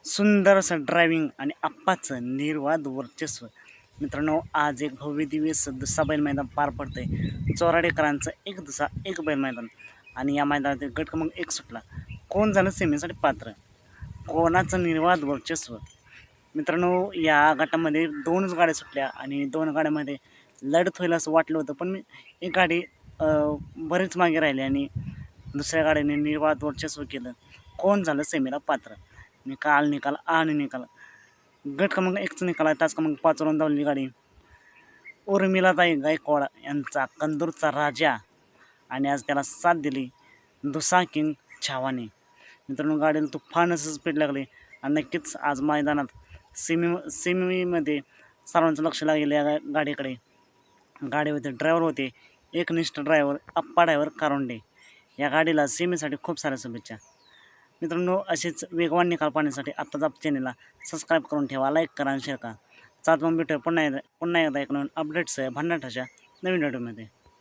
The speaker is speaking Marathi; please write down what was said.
सुंदर असं ड्रायव्हिंग आणि आप्पाचं निर्वाद वर्चस्व. मित्रांनो, आज एक भव्य दिव्य दुसरा बैल मैदान पार पडतंय. चोराडेकरांचं एक दुसरा एक बैल मैदान आणि या मैदानातील गट क्रमांक 1 सुटला. कोण झालं सेमीसाठी पात्र, कोणाचं निर्वाद वर्चस्व. मित्रांनो, या गटामध्ये 2च गाड्या सुटल्या आणि 2 गाड्यामध्ये लढत होईल असं वाटलं होतं, पण एक गाडी बरेच मागे राहिली आणि दुसऱ्या गाडीने निर्वाद वर्चस्व केलं. कोण झालं सेमीला पात्र. निकाल आणि निकाल. गट क्रमांक 1चा निकाल आहे. तास क्रमांक 5 वरून धावलेली गाडी उर्मिलाताई गायकवाड यांचा कंदूरचा राजा आणि आज त्याला साथ दिली दुसा किंग छावाने. मित्रांनो, गाडीला तुफान असं स्पीड लागले आणि नक्कीच आज मैदानात सेमीमध्ये सर्वांचं लक्ष लागेल या गाडीकडे. गाडीवरती ड्रायव्हर होते एकनिष्ठ ड्रायव्हर अप्पा ड्रायव्हर कारोंडे. या गाडीला सेमीसाठी खूप साऱ्या शुभेच्छा. मित्रांनो, असेच वेगवान निकाल पाहण्यासाठी आत्ताच आपल्या चॅनलला सबस्क्राईब करून ठेवा, लाईक करा आणि शेअर करा. चालत मग भेटूया पुन्हा एकदा एक नवीन अपडेट्स आहे भन्नाटाच्या नवीन व्हिडिओमध्ये.